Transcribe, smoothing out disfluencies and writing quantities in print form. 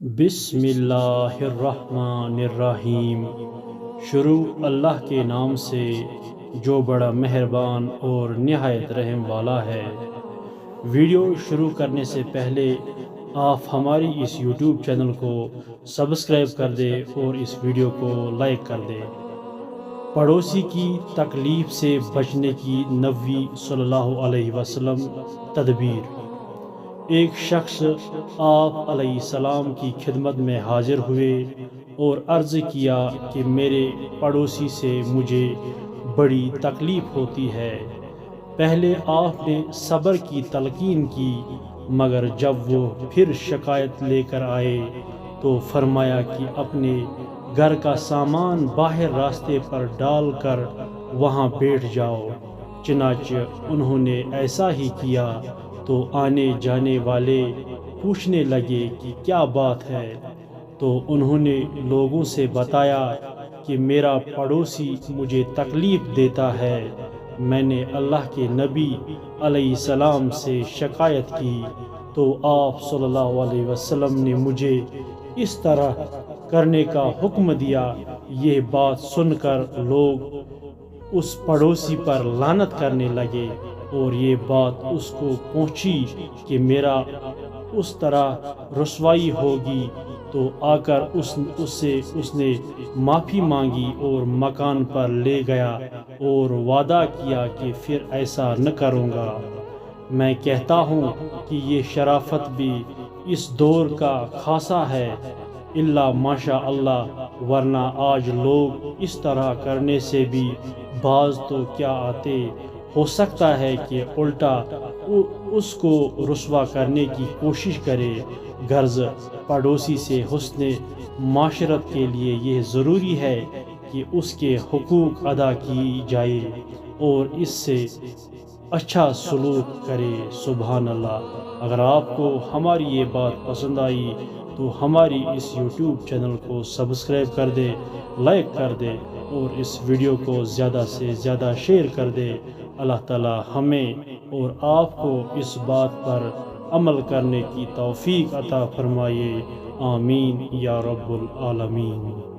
بسم اللہ الرحمن الرحیم۔ شروع اللہ کے نام سے جو بڑا مہربان اور نہایت رحم والا ہے۔ ویڈیو شروع کرنے سے پہلے آپ ہماری اس یوٹیوب چینل کو سبسکرائب کر دیں اور اس ویڈیو کو لائک کر دیں۔ پڑوسی کی تکلیف سے بچنے کی نبی صلی اللہ علیہ وسلم تدبیر۔ ایک شخص آپ علیہ السلام کی خدمت میں حاضر ہوئے اور عرض کیا کہ میرے پڑوسی سے مجھے بڑی تکلیف ہوتی ہے۔ پہلے آپ نے صبر کی تلقین کی، مگر جب وہ پھر شکایت لے کر آئے تو فرمایا کہ اپنے گھر کا سامان باہر راستے پر ڈال کر وہاں بیٹھ جاؤ۔ چنانچہ انہوں نے ایسا ہی کیا تو آنے جانے والے پوچھنے لگے کہ کیا بات ہے، تو انہوں نے لوگوں سے بتایا کہ میرا پڑوسی مجھے تکلیف دیتا ہے۔ میں نے اللہ کے نبی علیہ السلام سے شکایت کی تو آپ صلی اللہ علیہ وسلم نے مجھے اس طرح کرنے کا حکم دیا۔ یہ بات سن کر لوگ اس پڑوسی پر لعنت کرنے لگے اور یہ بات اس کو پہنچی کہ میرا اس طرح رسوائی ہوگی، تو آ کر اس نے معافی مانگی اور مکان پر لے گیا اور وعدہ کیا کہ پھر ایسا نہ کروں گا۔ میں کہتا ہوں کہ یہ شرافت بھی اس دور کا خاصہ ہے، الا ماشاء اللہ، ورنہ آج لوگ اس طرح کرنے سے بھی باز تو کیا آتے۔ ہو سکتا ہے کہ الٹا اس کو رسوا کرنے کی کوشش کرے۔ غرض پڑوسی سے حسن معاشرت کے لیے یہ ضروری ہے کہ اس کے حقوق ادا کی جائے اور اس سے اچھا سلوک کرے۔ سبحان اللہ۔ اگر آپ کو ہماری یہ بات پسند آئی تو ہماری اس یوٹیوب چینل کو سبسکرائب کر دے، لائک کر دے اور اس ویڈیو کو زیادہ سے زیادہ شیئر کر دے۔ اللہ تعالی ہمیں اور آپ کو اس بات پر عمل کرنے کی توفیق عطا فرمائے۔ آمین یا رب العالمین۔